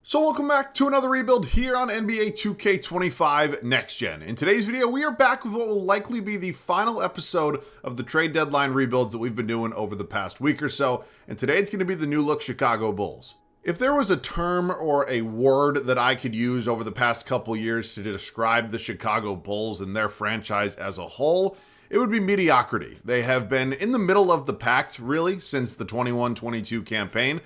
So welcome back to another rebuild here on NBA 2K25 Next Gen. In today's video, we are back with what will likely be the final episode of the trade deadline rebuilds that we've been doing over the past week or so. And today it's going to be the new look Chicago Bulls. If there was a term or a word that I could use over the past couple years to describe the Chicago Bulls and their franchise as a whole, it would be mediocrity. They have been in the middle of the pack, really, since the 21-22 campaign.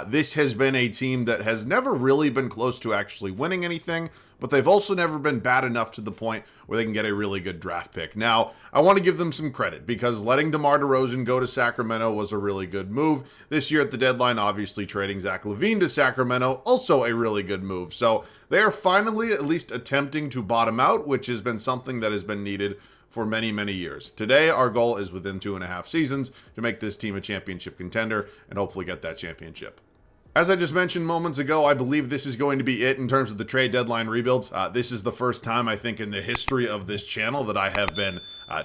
This has been a team that has never really been close to actually winning anything, but they've also never been bad enough to the point where they can get a really good draft pick. Now, I want to give them some credit because letting DeMar DeRozan go to Sacramento was a really good move. This year at the deadline, obviously trading Zach LaVine to Sacramento, also a really good move. So they are finally at least attempting to bottom out, which has been something that has been needed for many, many years. Today, our goal is within 2.5 seasons to make this team a championship contender and hopefully get that championship. As I just mentioned moments ago, I believe this is going to be it in terms of the trade deadline rebuilds. This is the first time, I think, in the history of this channel that I have been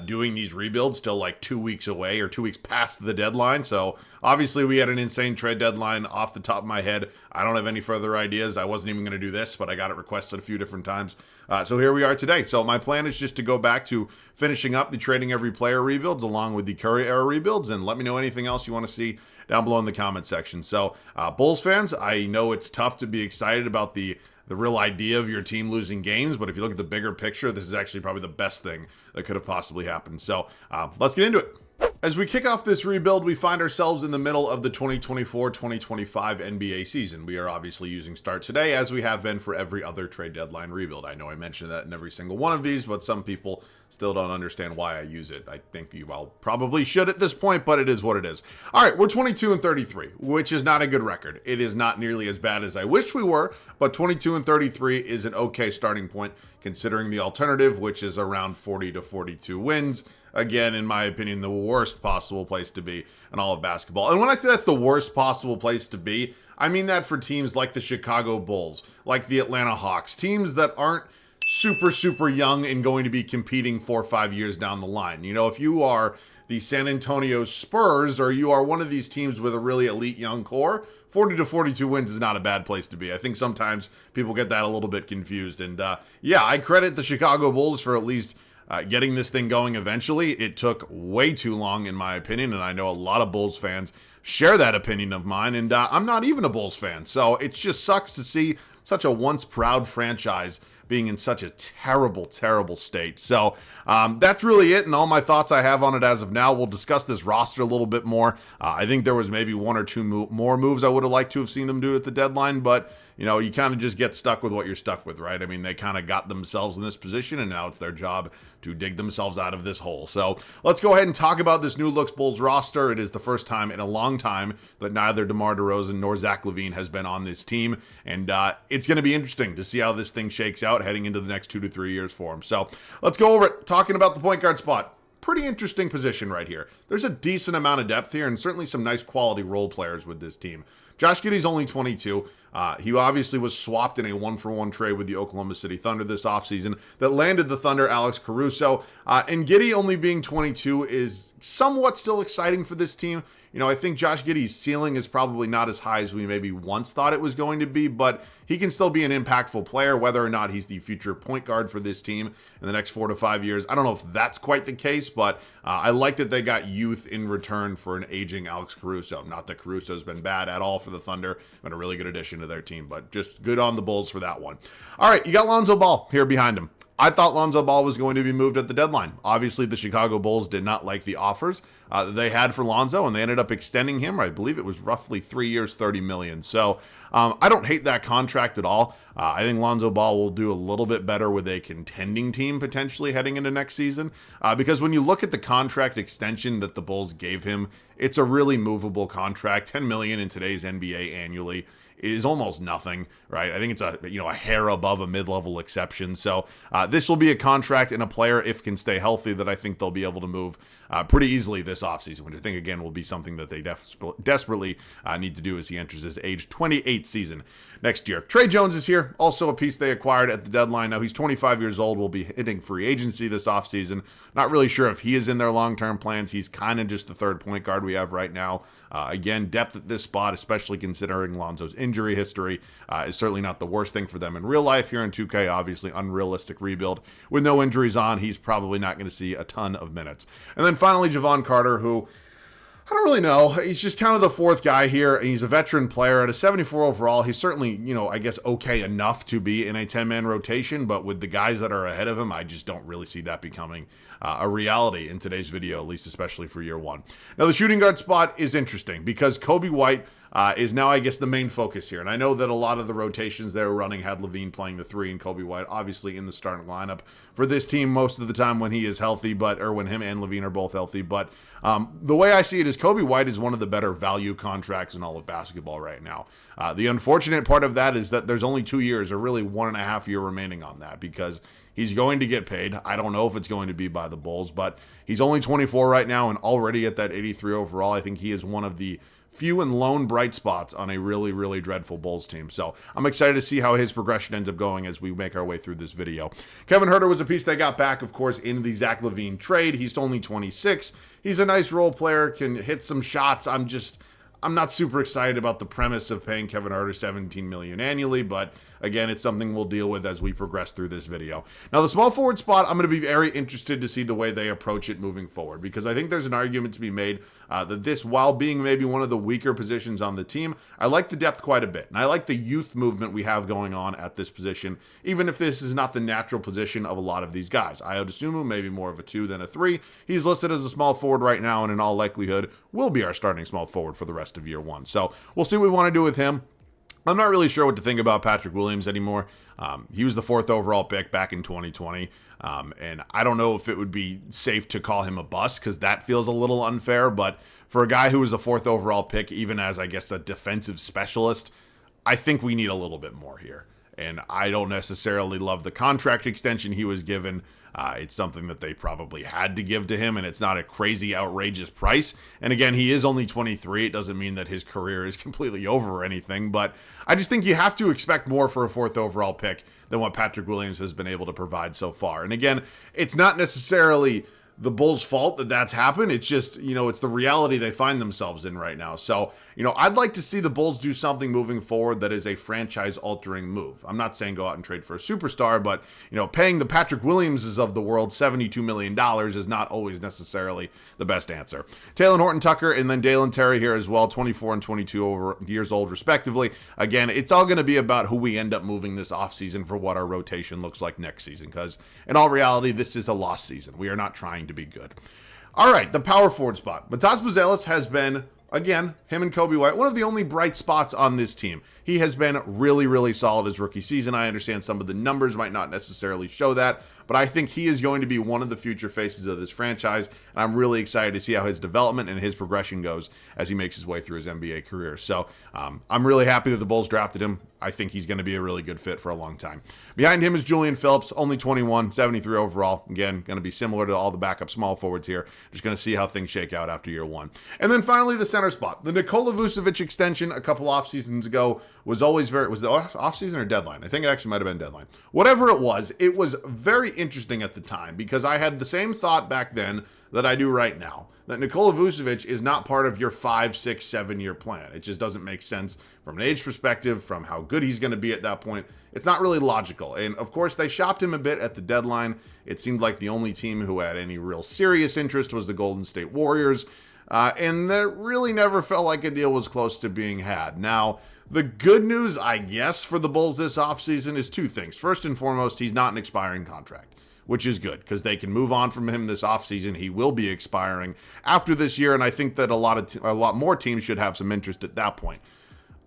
doing these rebuilds still like 2 weeks away or 2 weeks past the deadline. So obviously we had an insane trade deadline. Off the top of my head, I don't have any further ideas. I wasn't even going to do this, but I got it requested a few different times. So here we are today. So my plan is just to go back to finishing up the trading every player rebuilds along with the Curry era rebuilds, and let me know anything else you want to see down below in the comment section. So Bulls fans, I know it's tough to be excited about the real idea of your team losing games, but if you look at the bigger picture, this is actually probably the best thing that could have possibly happened. So let's get into it. As we kick off this rebuild, we find ourselves in the middle of the 2024-2025 NBA season. We are obviously using start today, as we have been for every other trade deadline rebuild. I know I mentioned that in every single one of these, but some people still don't understand why I use it. I think you all probably should at this point, but it is what it is. All right, we're 22-33, which is not a good record. It is not nearly as bad as I wish we were, but 22-33 is an okay starting point considering the alternative, which is around 40 to 42 wins. Again, in my opinion, the worst possible place to be in all of basketball. And when I say that's the worst possible place to be, I mean that for teams like the Chicago Bulls, like the Atlanta Hawks, teams that aren't super young and going to be competing 4 or 5 years down the line. You know, if you are the San Antonio Spurs or you are one of these teams with a really elite young core, 40 to 42 wins is not a bad place to be. I think sometimes people get that a little bit confused. And yeah, I credit the Chicago Bulls for at least getting this thing going eventually. It took way too long, in my opinion, and I know a lot of Bulls fans share that opinion of mine, and I'm not even a Bulls fan, so it just sucks to see such a once proud franchise being in such a terrible state. So that's really it, and all my thoughts I have on it as of now. We'll discuss this roster a little bit more. I think there was maybe 1 or 2 more moves I would have liked to have seen them do at the deadline, but you know, you kind of just get stuck with what you're stuck with, right? I mean, they kind of got themselves in this position, and now it's their job to dig themselves out of this hole. So let's go ahead and talk about this new looks Bulls roster. It is the first time in a long time that neither DeMar DeRozan nor Zach LaVine has been on this team, and it's going to be interesting to see how this thing shakes out heading into the next 2 to 3 years for him. So let's go over it, talking about the point guard spot. Pretty interesting position right here. There's a decent amount of depth here and certainly some nice quality role players with this team. Josh Giddey's only 22. He obviously was swapped in a 1-for-1 trade with the Oklahoma City Thunder this offseason that landed the Thunder Alex Caruso. And Giddey only being 22 is somewhat still exciting for this team. You know, I think Josh Giddey's ceiling is probably not as high as we maybe once thought it was going to be, but he can still be an impactful player, whether or not he's the future point guard for this team in the next 4 to 5 years. I don't know if that's quite the case, but I like that they got youth in return for an aging Alex Caruso. Not that Caruso's been bad at all for the Thunder, been a really good addition to their team, but just good on the Bulls for that one. All right, you got Lonzo Ball here behind him. I thought Lonzo Ball was going to be moved at the deadline. Obviously, the Chicago Bulls did not like the offers they had for Lonzo, and they ended up extending him. I believe it was roughly 3 years, $30 million. So I don't hate that contract at all. I think Lonzo Ball will do a little bit better with a contending team potentially heading into next season. Because when you look at the contract extension that the Bulls gave him, it's a really movable contract. $10 million in today's NBA annually is almost nothing, right? I think it's a hair above a mid-level exception. So this will be a contract and a player, if can stay healthy, that I think they'll be able to move pretty easily this offseason, which I think, again, will be something that they desperately need to do as he enters his age 28 season next year. Trey Jones is here, also a piece they acquired at the deadline. Now, he's 25 years old, will be hitting free agency this offseason. Not really sure if he is in their long-term plans. He's kind of just the third point guard we have right now. Again, depth at this spot, especially considering Lonzo's injury, injury history is certainly not the worst thing for them in real life. Here in 2K, obviously unrealistic rebuild. With no injuries on, he's probably not going to see a ton of minutes. And then finally, Javon Carter, who I don't really know. He's just kind of the fourth guy here. He's a veteran player at a 74 overall. He's certainly, I guess okay enough to be in a 10-man rotation, but with the guys that are ahead of him, I just don't really see that becoming a reality in today's video, at least especially for year one. Now, the shooting guard spot is interesting because Kobe White is now, I guess, the main focus here. And I know that a lot of the rotations they were running had LaVine playing the 3 and Kobe White obviously in the starting lineup for this team most of the time when he is healthy, or when him and LaVine are both healthy. But the way I see it is Kobe White is one of the better value contracts in all of basketball right now. The unfortunate part of that is that there's only 2 years, or really 1.5 year remaining on that, because he's going to get paid. I don't know if it's going to be by the Bulls, but he's only 24 right now and already at that 83 overall. I think he is one of the few and lone bright spots on a really, really dreadful Bulls team. So I'm excited to see how his progression ends up going as we make our way through this video. Kevin Huerter was a piece they got back, of course, in the Zach LaVine trade. He's only 26. He's a nice role player, can hit some shots. I'm not super excited about the premise of paying Kevin Huerter $17 million annually, but again, it's something we'll deal with as we progress through this video. Now, the small forward spot, I'm going to be very interested to see the way they approach it moving forward, because I think there's an argument to be made that this, while being maybe one of the weaker positions on the team, I like the depth quite a bit, and I like the youth movement we have going on at this position, even if this is not the natural position of a lot of these guys. I would assume maybe more of a 2 than a 3. He's listed as a small forward right now, and in all likelihood will be our starting small forward for the rest of year one. So we'll see what we want to do with him. I'm not really sure what to think about Patrick Williams anymore. He was the 4th overall pick back in 2020. And I don't know if it would be safe to call him a bust, because that feels a little unfair. But for a guy who was a 4th overall pick, even as, I guess, a defensive specialist, I think we need a little bit more here. And I don't necessarily love the contract extension he was given. It's something that they probably had to give to him, and it's not a crazy, outrageous price. And again, he is only 23. It doesn't mean that his career is completely over or anything, but I just think you have to expect more for a 4th overall pick than what Patrick Williams has been able to provide so far. And again, it's not necessarily the Bulls' fault that that's happened. It's just, it's the reality they find themselves in right now. So, I'd like to see the Bulls do something moving forward that is a franchise-altering move. I'm not saying go out and trade for a superstar, but, paying the Patrick Williamses of the world $72 million is not always necessarily the best answer. Talen Horton-Tucker and then Dalen Terry here as well, 24 and 22 years old respectively. Again, it's all going to be about who we end up moving this offseason for what our rotation looks like next season, because in all reality, this is a lost season. We are not trying to be good. All right, the power forward spot. Matas Buzelis has been, again, him and Kobe White, one of the only bright spots on this team. He has been really, really solid his rookie season. I understand some of the numbers might not necessarily show that, but I think he is going to be one of the future faces of this franchise, and I'm really excited to see how his development and his progression goes as he makes his way through his NBA career. So I'm really happy that the Bulls drafted him. I think he's going to be a really good fit for a long time. Behind him is Julian Phillips, only 21, 73 overall. Again, going to be similar to all the backup small forwards here. Just going to see how things shake out after year one. And then finally, the center spot. The Nikola Vucevic extension a couple off seasons ago was always was the off season or deadline? I think it actually might have been deadline. Whatever it was very interesting at the time, because I had the same thought back then that I do right now, that Nikola Vucevic is not part of your 5, 6, 7 year plan. It just doesn't make sense from an age perspective, from how good he's going to be at that point. It's not really logical. And of course, they shopped him a bit at the deadline. It seemed like the only team who had any real serious interest was the Golden State Warriors. And that really never felt like a deal was close to being had. Now, the good news, I guess, for the Bulls this offseason is 2 things. First and foremost, he's not an expiring contract, which is good because they can move on from him this offseason. He will be expiring after this year, and I think that a lot more teams should have some interest at that point.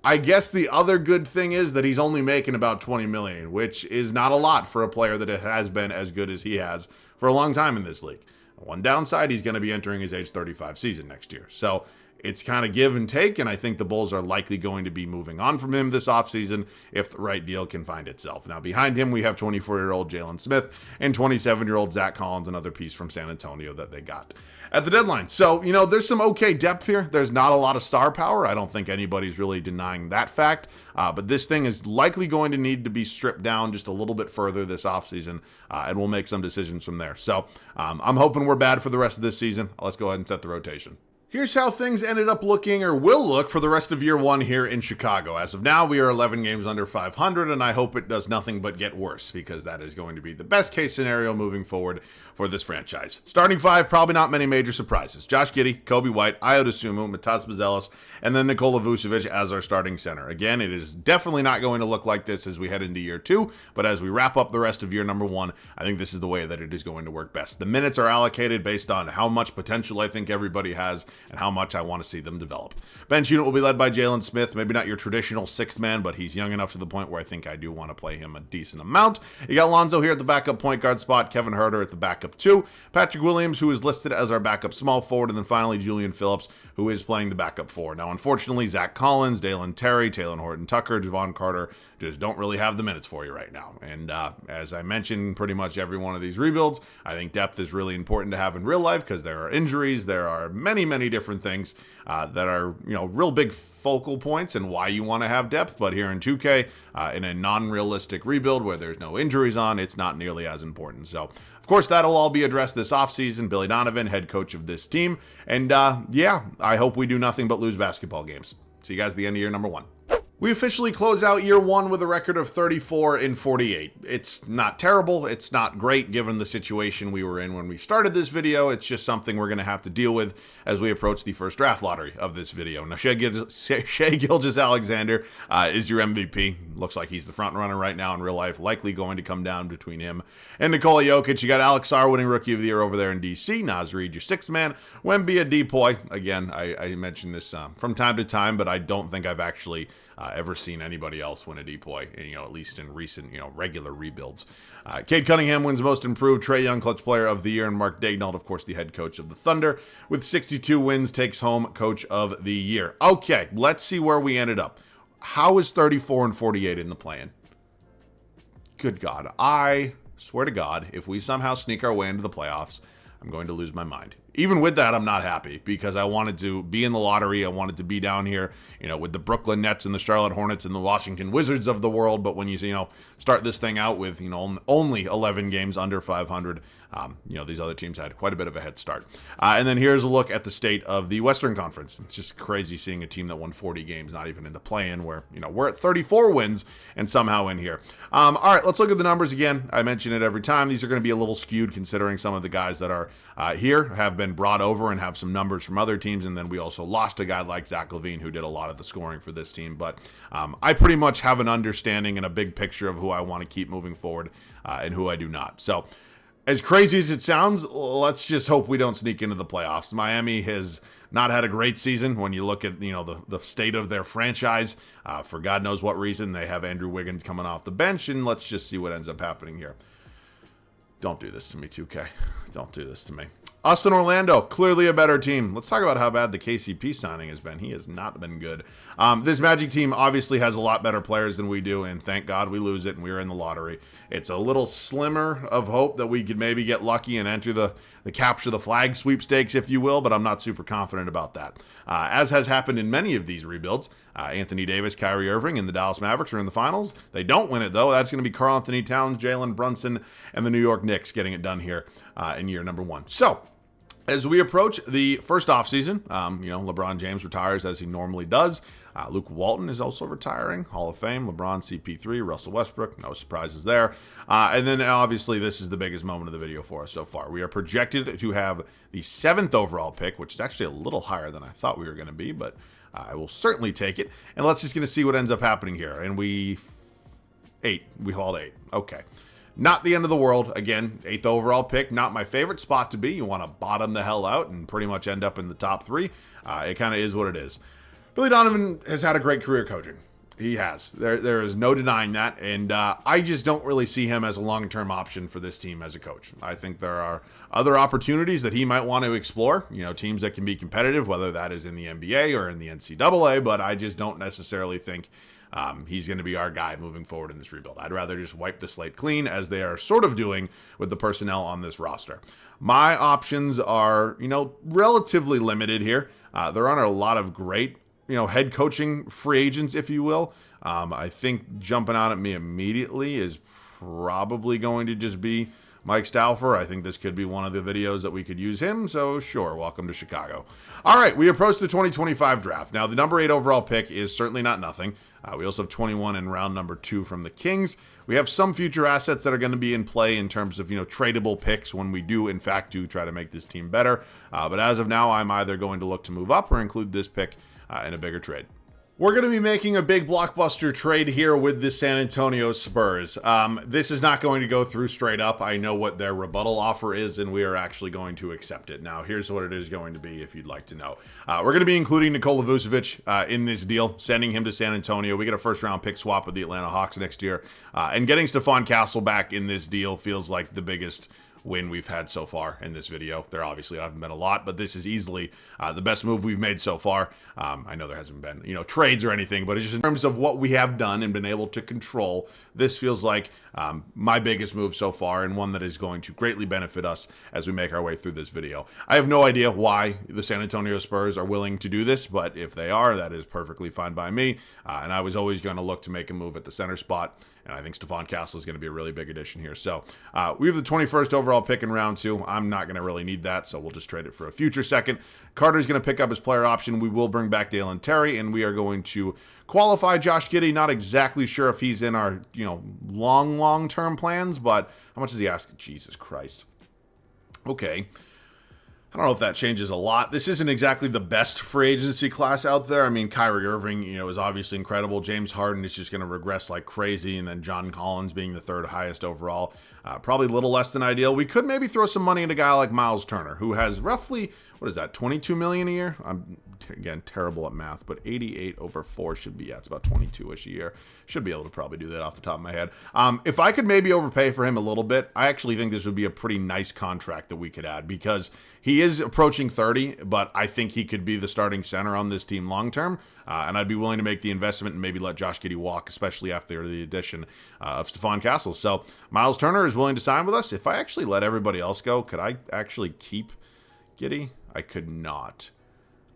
I guess the other good thing is that he's only making about $20 million, which is not a lot for a player that has been as good as he has for a long time in this league. One downside, he's going to be entering his age 35 season next year. So it's kind of give and take, and I think the Bulls are likely going to be moving on from him this offseason if the right deal can find itself. Now, behind him, we have 24-year-old Jalen Smith and 27-year-old Zach Collins, another piece from San Antonio that they got at the deadline. So, there's some okay depth here. There's not a lot of star power. I don't think anybody's really denying that fact. But this thing is likely going to need to be stripped down just a little bit further this offseason, and we'll make some decisions from there. So I'm hoping we're bad for the rest of this season. Let's go ahead and set the rotation. Here's how things ended up looking, or will look, for the rest of year one here in Chicago. As of now, we are 11 games under 500, and I hope it does nothing but get worse, because that is going to be the best case scenario moving forward for this franchise. Starting five, probably not many major surprises. Josh Giddey, Kobe White, Ayo Dosunmu, Matas Buzelis, and then Nikola Vucevic as our starting center. Again, it is definitely not going to look like this as we head into year two, but as we wrap up the rest of year number one, I think this is the way that it is going to work best. The minutes are allocated based on how much potential I think everybody has and how much I want to see them develop. Bench unit will be led by Jalen Smith, maybe not your traditional sixth man, but he's young enough to the point where I think I do want to play him a decent amount. You got Lonzo here at the backup point guard spot, Kevin Huerter at the backup two, Patrick Williams, who is listed as our backup small forward, and then finally Julian Phillips, who is playing the backup four. Now, unfortunately, Zach Collins, Dalen Terry, Taylor Horton-Tucker, Javon Carter just don't really have the minutes for you right now. And as I mentioned, pretty much every one of these rebuilds, I think depth is really important to have in real life because there are injuries, there are many, many different things that are, real big focal points and why you want to have depth. But here in 2K, in a non-realistic rebuild where there's no injuries on, it's not nearly as important. So, of course, that'll all be addressed this offseason. Billy Donovan, head coach of this team. And yeah, I hope we do nothing but lose basketball games. See you guys at the end of year number one. We officially close out year one with a record of 34-48. It's not terrible. It's not great given the situation we were in when we started this video. It's just something we're going to have to deal with as we approach the first draft lottery of this video. Now, Shai Gilgeous-Alexander is your MVP. Looks like he's the front runner right now in real life. Likely going to come down between him and Nikola Jokic. You got Alex Sarr winning Rookie of the Year over there in DC. Naz Reid, your sixth man. Wemby, a Depoy. Again, I mentioned this from time to time, but I don't think I've actually ever seen anybody else win a Depoy, at least in recent, regular rebuilds. Cade Cunningham wins Most Improved, Trae Young Clutch Player of the Year, and Mark Daignault, of course, the head coach of the Thunder, with 62 wins, takes home Coach of the Year. Okay, let's see where we ended up. How is 34-48 in the plan? Good God, I swear to God, if we somehow sneak our way into the playoffs, I'm going to lose my mind. Even with that, I'm not happy because I wanted to be in the lottery. I wanted to be down here, with the Brooklyn Nets and the Charlotte Hornets and the Washington Wizards of the world. But when you, start this thing out with, only 11 games under 500, these other teams had quite a bit of a head start. And then here's a look at the state of the Western Conference. It's just crazy seeing a team that won 40 games, not even in the play-in, where, we're at 34 wins and somehow in here. All right, let's look at the numbers again. I mention it every time. These are going to be a little skewed considering some of the guys that are here have been brought over and have some numbers from other teams. And then we also lost a guy like Zach LaVine who did a lot of the scoring for this team. But I pretty much have an understanding and a big picture of who I want to keep moving forward and who I do not. So, as crazy as it sounds, let's just hope we don't sneak into the playoffs. Miami has not had a great season when you look at, the state of their franchise. For God knows what reason, they have Andrew Wiggins coming off the bench, and let's just see what ends up happening here. Don't do this to me, 2K. Don't do this to me. Us and Orlando, clearly a better team. Let's talk about how bad the KCP signing has been. He has not been good. This Magic team obviously has a lot better players than we do, and thank God we lose it and we were in the lottery. It's a little slimmer of hope that we could maybe get lucky and enter the capture the flag sweepstakes, if you will, but I'm not super confident about that. As has happened in many of these rebuilds, Anthony Davis, Kyrie Irving, and the Dallas Mavericks are in the finals. They don't win it, though. That's going to be Karl Anthony Towns, Jalen Brunson, and the New York Knicks getting it done here in year number one. So, as we approach the first offseason, LeBron James retires as he normally does. Luke Walton is also retiring, Hall of Fame. LeBron, CP3, Russell Westbrook, no surprises there. And then obviously this is the biggest moment of the video for us so far. We are projected to have the 7th overall pick, which is actually a little higher than I thought we were going to be, but I will certainly take it. And let's just going to see what ends up happening here. And we hauled 8. Okay. Not the end of the world. Again, 8th overall pick, not my favorite spot to be. You want to bottom the hell out and pretty much end up in the top 3. It kind of is what it is. Billy Donovan has had a great career coaching. He has. There is no denying that. And I just don't really see him as a long-term option for this team as a coach. I think there are other opportunities that he might want to explore. Teams that can be competitive, whether that is in the NBA or in the NCAA. But I just don't necessarily think he's going to be our guy moving forward in this rebuild. I'd rather just wipe the slate clean, as they are sort of doing with the personnel on this roster. My options are, relatively limited here. There aren't a lot of great, head coaching free agents, if you will. I think jumping out at me immediately is probably going to just be Mike Stauffer, I think this could be one of the videos that we could use him, so sure, welcome to Chicago. All right, we approach the 2025 draft. Now, the number 8 overall pick is certainly not nothing. We also have 21 in round number 2 from the Kings. We have some future assets that are going to be in play in terms of, tradable picks when we do, in fact, try to make this team better. But as of now, I'm either going to look to move up or include this pick in a bigger trade. We're going to be making a big blockbuster trade here with the San Antonio Spurs. This is not going to go through straight up. I know what their rebuttal offer is, and we are actually going to accept it. Now, here's what it is going to be if you'd like to know. We're going to be including Nikola Vucevic in this deal, sending him to San Antonio. We get a first-round pick swap with the Atlanta Hawks next year. And getting Stephon Castle back in this deal feels like the biggest win we've had so far in this video. There obviously haven't been a lot, but this is easily the best move we've made so far. I know there hasn't been, trades or anything, but it's just in terms of what we have done and been able to control, this feels like my biggest move so far, and one that is going to greatly benefit us as we make our way through this video. I have no idea why the San Antonio Spurs are willing to do this, but if they are, that is perfectly fine by me. And I was always going to look to make a move at the center spot. And I think Stephon Castle is going to be a really big addition here. So we have the 21st overall pick in round 2. I'm not going to really need that, so we'll just trade it for a future second. Carter's going to pick up his player option. We will bring back Dalen Terry, and we are going to qualify Josh Giddey. Not exactly sure if he's in our long-term plans, but how much does he ask? Jesus Christ. Okay. I don't know if that changes a lot. This isn't exactly the best free agency class out there. I mean, Kyrie Irving, is obviously incredible. James Harden is just going to regress like crazy. And then John Collins being the 3rd highest overall. Probably a little less than ideal. We could maybe throw some money into a guy like Miles Turner, who has roughly, $22 million a year? I'm, again, terrible at math, but 88 over 4 should be, it's about 22-ish a year. Should be able to probably do that off the top of my head. If I could maybe overpay for him a little bit, I actually think this would be a pretty nice contract that we could add, because he is approaching 30, but I think he could be the starting center on this team long term. And I'd be willing to make the investment and maybe let Josh Giddey walk, especially after the addition of Stephon Castle. So Miles Turner is willing to sign with us. If I actually let everybody else go, could I actually keep Giddey? I could not.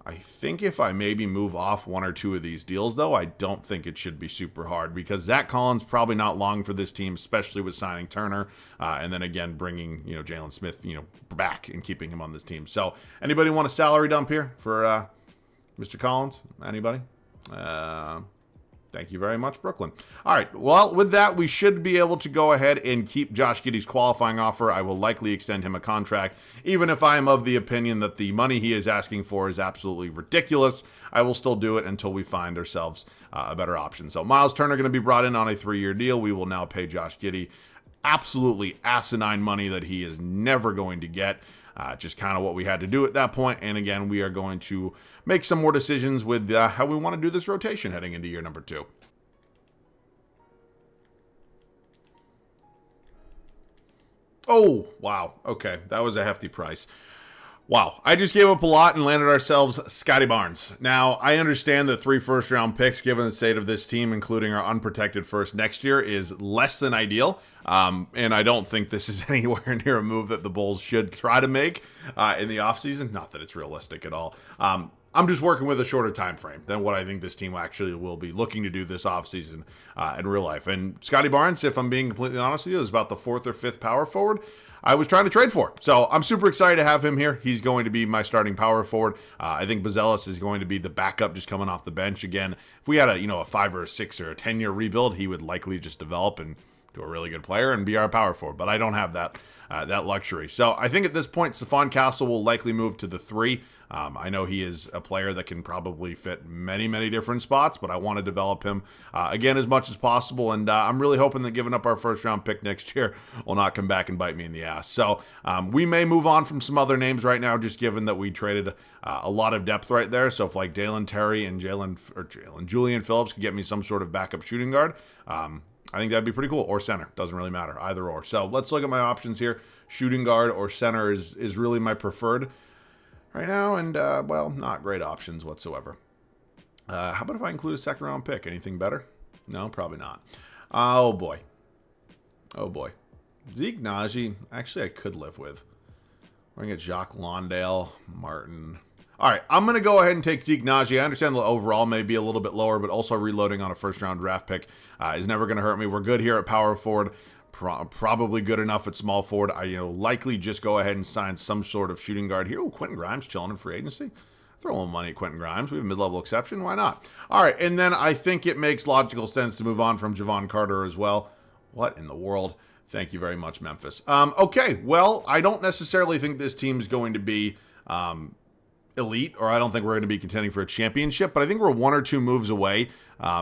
I think if I maybe move off 1 or 2 of these deals, though, I don't think it should be super hard, because Zach Collins probably not long for this team, especially with signing Turner, and then again bringing Jalen Smith back and keeping him on this team. So anybody want a salary dump here for Mr. Collins? Anybody? Thank you very much, Brooklyn. All right, well, with that, we should be able to go ahead and keep Josh Giddey's qualifying offer. I will likely extend him a contract, even if I am of the opinion that the money he is asking for is absolutely ridiculous. I will still do it until we find ourselves a better option. So Miles Turner going to be brought in on a 3-year deal. We will now pay Josh Giddey absolutely asinine money that he is never going to get. Just kind of what we had to do at that point. And again, we are going to make some more decisions with how we want to do this rotation heading into year number 2. Oh, wow. Okay, that was a hefty price. Wow, I just gave up a lot and landed ourselves Scotty Barnes. Now, I understand that 3 first-round picks, given the state of this team, including our unprotected first next year, is less than ideal. And I don't think this is anywhere near a move that the Bulls should try to make in the offseason. Not that it's realistic at all. I'm just working with a shorter time frame than what I think this team actually will be looking to do this offseason in real life. And Scotty Barnes, if I'm being completely honest with you, is about the 4th or 5th power forward I was trying to trade for. So I'm super excited to have him here. He's going to be my starting power forward. I think Bazelis is going to be the backup just coming off the bench. Again, if we had a 5 or a 6 or a 10-year rebuild, he would likely just develop and to a really good player and be our power forward. But I don't have that luxury. So I think at this point, Stephon Castle will likely move to the 3. I know he is a player that can probably fit many, many different spots, but I want to develop him, again, as much as possible. And I'm really hoping that giving up our first-round pick next year will not come back and bite me in the ass. So we may move on from some other names right now, just given that we traded a lot of depth right there. So if like Dalen Terry and Julian Phillips could get me some sort of backup shooting guard, I think that'd be pretty cool. Or center. Doesn't really matter. Either or. So let's look at my options here. Shooting guard or center is really my preferred right now. And, well, not great options whatsoever. How about if I include a second-round pick? Anything better? No, probably not. Oh, boy. Oh, boy. Zeke Naji, actually, I could live with. We're going to get Jacques Londale, Martin. All right, I'm going to go ahead and take Zeke Naji. I understand the overall may be a little bit lower, but also reloading on a first-round draft pick is never going to hurt me. We're good here at power forward. probably good enough at small forward. Likely just go ahead and sign some sort of shooting guard here. Oh, Quentin Grimes chilling in free agency. Throw a little money at Quentin Grimes. We have a mid-level exception. Why not? All right, and then I think it makes logical sense to move on from Javon Carter as well. What in the world? Thank you very much, Memphis. Okay, well, I don't necessarily think this team is going to be elite, or I don't think we're going to be contending for a championship, but I think we're 1 or 2 moves away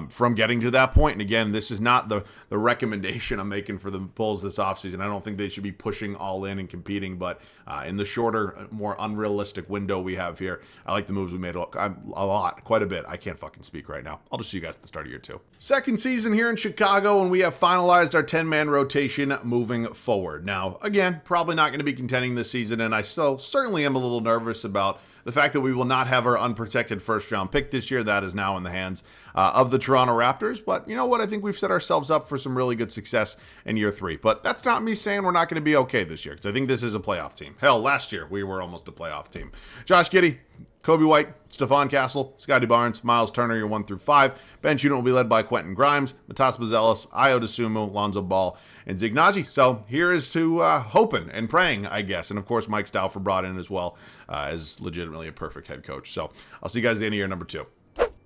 from getting to that point. And again, this is not the recommendation I'm making for the Bulls this offseason. I don't think they should be pushing all in and competing, but in the shorter, more unrealistic window we have here, I like the moves we made quite a bit. I can't fucking speak right now. I'll just see you guys at the start of year 2. Second season here in Chicago, and we have finalized our 10-man rotation moving forward. Now, again, probably not going to be contending this season, and I still certainly am a little nervous about the fact that we will not have our unprotected first-round pick this year. That is now in the hands of the Toronto Raptors. But you know what? I think we've set ourselves up for some really good success in year 3. But that's not me saying we're not going to be okay this year, because I think this is a playoff team. Hell, last year we were almost a playoff team. Josh Giddey, Kobe White, Stephon Castle, Scotty Barnes, Miles Turner, your 1 through 5. Bench unit will be led by Quentin Grimes, Matas Buzelis, Ayo Dosunmu, Lonzo Ball, and Zig Naji. So here is to hoping and praying, I guess. And of course, Mike Stauffer brought in as well as legitimately a perfect head coach. So I'll see you guys at the end of year number 2.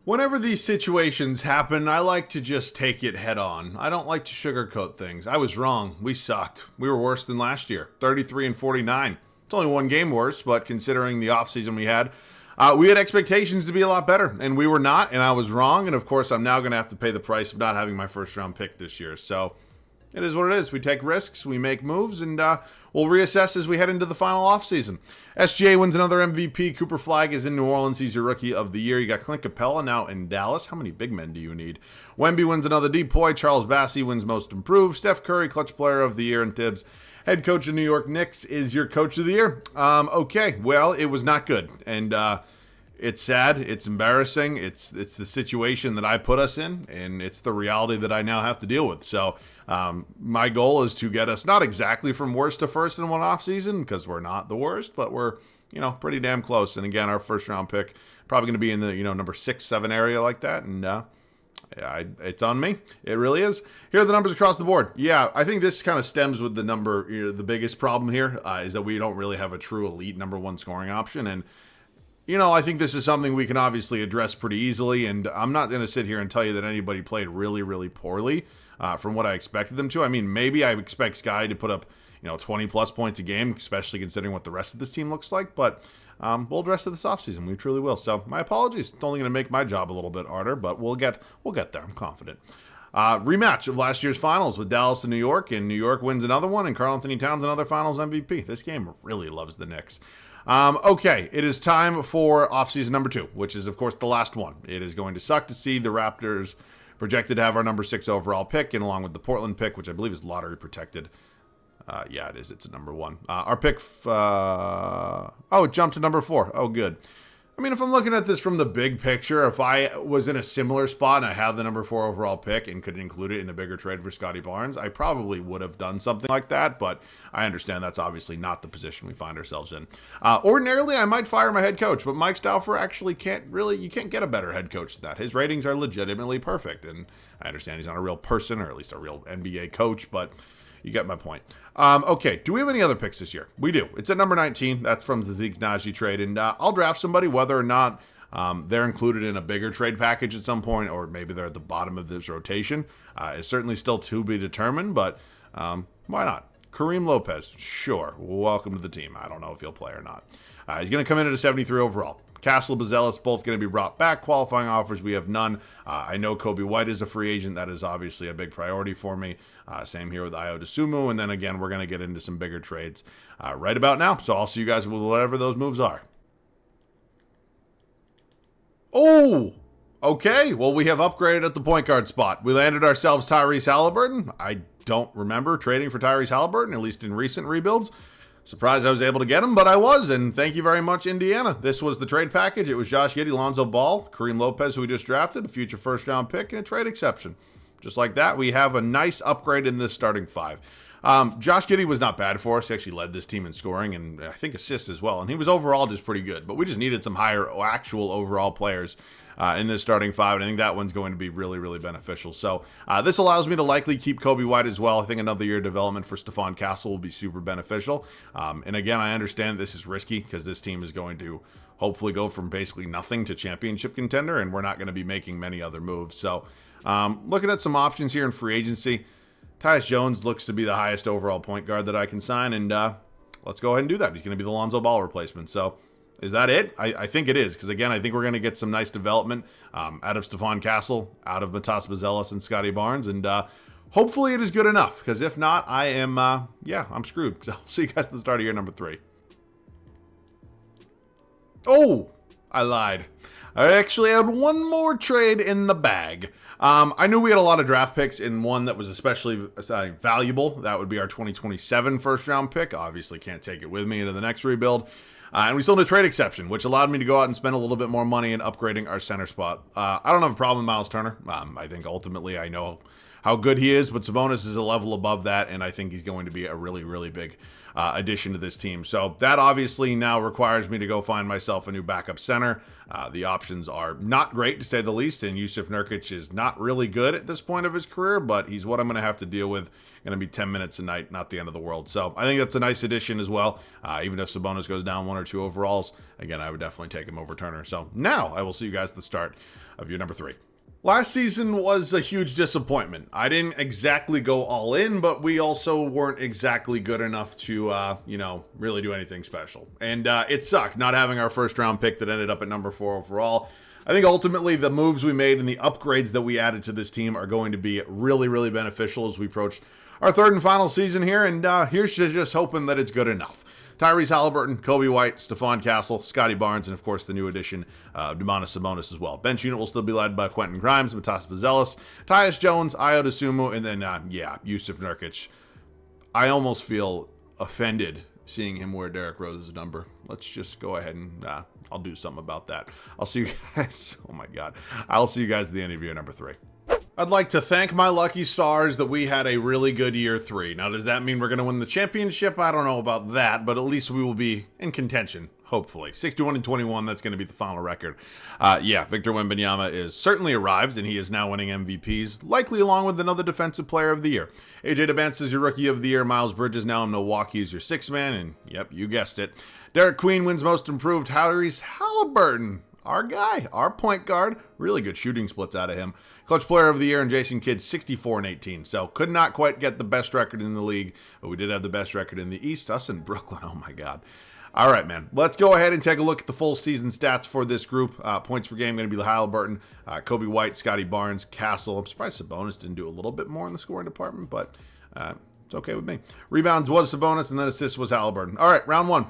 Whenever these situations happen, I like to just take it head on. I don't like to sugarcoat things. I was wrong. We sucked. We were worse than last year, 33-49. It's only 1 game worse, but considering the offseason we had expectations to be a lot better, and we were not, and I was wrong. And of course, I'm now going to have to pay the price of not having my first-round pick this year. So it is what it is. We take risks, we make moves, and we'll reassess as we head into the final offseason. SGA wins another MVP. Cooper Flagg is in New Orleans. He's your Rookie of the Year. You got Clint Capella now in Dallas. How many big men do you need? Wemby wins another Depoy. Charles Bassey wins Most Improved. Steph Curry, Clutch Player of the Year. And Tibbs, head coach of New York Knicks, is your Coach of the Year. Okay, well, it was not good. And it's sad. It's embarrassing. It's the situation that I put us in, and it's the reality that I now have to deal with. So my goal is to get us not exactly from worst to first in one offseason, because we're not the worst, but we're pretty damn close. And again, our first round pick probably going to be in the number 6, 7 area like that. And it's on me. It really is. Here are the numbers across the board. Yeah, I think this kind of stems with the number. The biggest problem here is that we don't really have a true elite number 1 scoring option. And I think this is something we can obviously address pretty easily, and I'm not going to sit here and tell you that anybody played really, really poorly from what I expected them to. I mean, maybe I expect Sky to put up, 20-plus points a game, especially considering what the rest of this team looks like, but we'll address it this offseason. We truly will. So my apologies. It's only going to make my job a little bit harder, but we'll get there. I'm confident. Rematch of last year's finals with Dallas and New York, and New York wins another one, and Karl Anthony Towns another finals MVP. This game really loves the Knicks. Okay, it is time for offseason number 2, which is, of course, the last one. It is going to suck to see the Raptors projected to have our number 6 overall pick, and along with the Portland pick, which I believe is lottery protected. Yeah, it is. It's a number 1. Our pick, it jumped to number 4. Oh, good. I mean, if I'm looking at this from the big picture, if I was in a similar spot and I had the number 4 overall pick and could include it in a bigger trade for Scotty Barnes, I probably would have done something like that, but I understand that's obviously not the position we find ourselves in. Ordinarily, I might fire my head coach, but Mike Stauffer actually you can't get a better head coach than that. His ratings are legitimately perfect, and I understand he's not a real person, or at least a real NBA coach, but you get my point. Okay, do we have any other picks this year? We do. It's at number 19. That's from the Zeke Naji trade. And I'll draft somebody, whether or not they're included in a bigger trade package at some point, or maybe they're at the bottom of this rotation. It's certainly still to be determined, but why not? Kareem Lopez, sure. Welcome to the team. I don't know if he'll play or not. He's going to come in at a 73 overall. Castle, Buzelis, both going to be brought back. Qualifying offers, we have none. I know Kobe White is a free agent. That is obviously a big priority for me. Same here with Ayo Dosunmu. And then again, we're going to get into some bigger trades right about now. So I'll see you guys with whatever those moves are. Oh, okay. Well, we have upgraded at the point guard spot. We landed ourselves Tyrese Halliburton. I don't remember trading for Tyrese Halliburton, at least in recent rebuilds. Surprised I was able to get him, but I was, and thank you very much, Indiana. This was the trade package. It was Josh Giddey, Lonzo Ball, Kareem Lopez, who we just drafted, a future first-round pick, and a trade exception. Just like that, we have a nice upgrade in this starting 5. Josh Giddey was not bad for us. He actually led this team in scoring and I think assists as well, and he was overall just pretty good, but we just needed some higher actual overall players in this starting five, and I think that one's going to be really, really beneficial. So this allows me to likely keep Kobe White as well. I think another year of development for Stephon Castle will be super beneficial. And again, I understand this is risky because this team is going to hopefully go from basically nothing to championship contender, and we're not going to be making many other moves. So looking at some options here in free agency, Tyus Jones looks to be the highest overall point guard that I can sign, and let's go ahead and do that. He's going to be the Lonzo Ball replacement. So is that it? I think it is, because again, I think we're going to get some nice development out of Stephon Castle, out of Massa Bazelis and Scotty Barnes, and hopefully it is good enough, because if not, I am, I'm screwed. So I'll see you guys at the start of year number 3. Oh, I lied. I actually had one more trade in the bag. I knew we had a lot of draft picks, and one that was especially valuable. That would be our 2027 first-round pick. Obviously can't take it with me into the next rebuild. And we still had a trade exception, which allowed me to go out and spend a little bit more money in upgrading our center spot. I don't have a problem with Miles Turner. I think ultimately I know how good he is, but Sabonis is a level above that, and I think he's going to be a really, really big addition to this team. So that obviously now requires me to go find myself a new backup center. The options are not great, to say the least, and Jusuf Nurkic is not really good at this point of his career, but he's what I'm going to have to deal with. Going to be 10 minutes a night, not the end of the world. So I think that's a nice addition as well. Even if Sabonis goes down 1 or 2 overalls, again, I would definitely take him over Turner. So now I will see you guys at the start of year number 3. Last season was a huge disappointment. I didn't exactly go all in, but we also weren't exactly good enough to, really do anything special. And it sucked not having our first round pick that ended up at number 4 overall. I think ultimately the moves we made and the upgrades that we added to this team are going to be really, really beneficial as we approach our third and final season here. And here's to just hoping that it's good enough. Tyrese Halliburton, Kobe White, Stephon Castle, Scotty Barnes, and of course the new addition, Domantas Sabonis as well. Bench unit will still be led by Quentin Grimes, Massa Bazelis, Tyus Jones, Ayo Dosunmu, and then, Jusuf Nurkic. I almost feel offended seeing him wear Derrick Rose's number. Let's just go ahead and I'll do something about that. I'll see you guys. Oh my God. I'll see you guys at the end of year number 3. I'd like to thank my lucky stars that we had a really good year 3. Now, does that mean we're going to win the championship? I don't know about that, but at least we will be in contention, hopefully. 61-21, that's going to be the final record. Victor Wembanyama is certainly arrived, and he is now winning MVPs, likely along with another Defensive Player of the Year. AJ DeBance is your Rookie of the Year. Miles Bridges now in Milwaukee is your 6th man, and yep, you guessed it. Derek Queen wins Most Improved. Tyrese Halliburton, our guy, our point guard. Really good shooting splits out of him. Clutch Player of the Year and Jason Kidd, 64-18. So could not quite get the best record in the league, but we did have the best record in the East. Us in Brooklyn, oh my God. All right, man. Let's go ahead and take a look at the full season stats for this group. Points per game going to be Halliburton, Kobe White, Scotty Barnes, Castle. I'm surprised Sabonis didn't do a little bit more in the scoring department, but it's okay with me. Rebounds was Sabonis, and then assists was Halliburton. All right, round 1.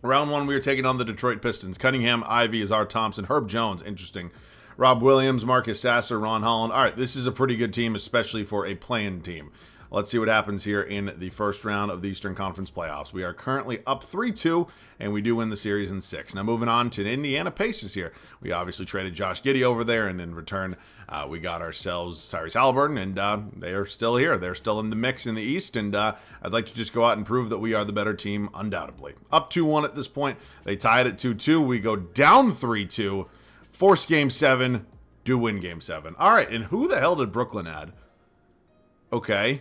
Round 1, we are taking on the Detroit Pistons. Cunningham, Ivy, Azar Thompson, Herb Jones, interesting. Rob Williams, Marcus Sasser, Ron Holland. All right, this is a pretty good team, especially for a play-in team. Let's see what happens here in the first round of the Eastern Conference playoffs. We are currently up 3-2, and we do win the series in 6. Now moving on to the Indiana Pacers here. We obviously traded Josh Giddey over there, and in return, we got ourselves Tyrese Halliburton, and they are still here. They're still in the mix in the East, and I'd like to just go out and prove that we are the better team, undoubtedly. Up 2-1 at this point. They tied at 2-2. We go down 3-2. Force Game 7, do win Game 7. All right, and who the hell did Brooklyn add? Okay.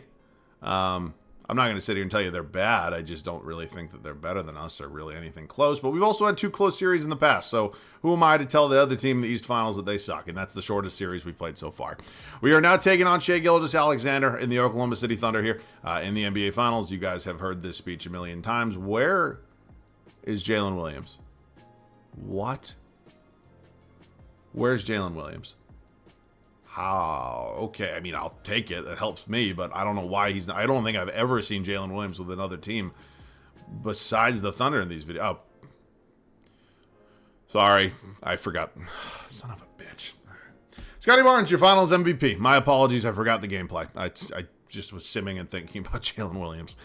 I'm not going to sit here and tell you they're bad. I just don't really think that they're better than us or really anything close. But we've also had 2 close series in the past. So who am I to tell the other team in the East Finals that they suck? And that's the shortest series we've played so far. We are now taking on Shai Gilgeous-Alexander in the Oklahoma City Thunder here in the NBA Finals. You guys have heard this speech a million times. Where is Jalen Williams? What? Where's Jalen Williams? How? Okay, I mean, I'll take it. It helps me, but I don't know why he's not. I don't think I've ever seen Jalen Williams with another team besides the Thunder in these videos. Oh. Sorry, I forgot. Son of a bitch. Scotty Barnes, your finals MVP. My apologies, I forgot the gameplay. I just was simming and thinking about Jalen Williams.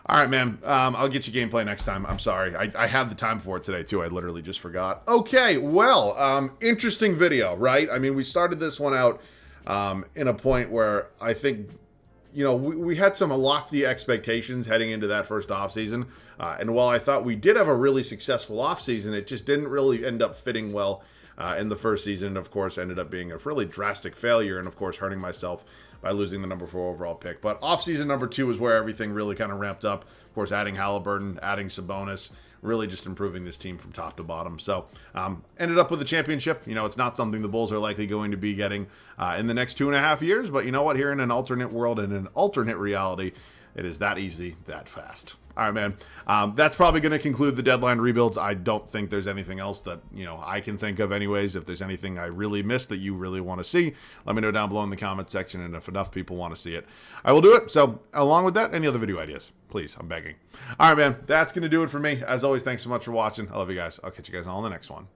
All right, man. I'll get you gameplay next time. I'm sorry. I have the time for it today, too. I literally just forgot. Okay, well, interesting video, right? I mean, we started this one out in a point where I think, we had some lofty expectations heading into that first offseason. And while I thought we did have a really successful offseason, it just didn't really end up fitting well in the first season, and of course ended up being a really drastic failure, and of course hurting myself by losing the number 4 overall pick. But offseason number 2 is where everything really kind of ramped up. Of course, adding Halliburton, adding Sabonis, really just improving this team from top to bottom. So ended up with a championship. You know, it's not something the Bulls are likely going to be getting in the next 2.5 years, but you know what? Here in an alternate world, in an alternate reality, it is that easy, that fast. All right, man. That's probably going to conclude the deadline rebuilds. I don't think there's anything else that, you know, I can think of anyways. If there's anything I really missed that you really want to see, let me know down below in the comment section. And if enough people want to see it, I will do it. So along with that, any other video ideas, please, I'm begging. All right, man. That's going to do it for me. As always, thanks so much for watching. I love you guys. I'll catch you guys all in the next one.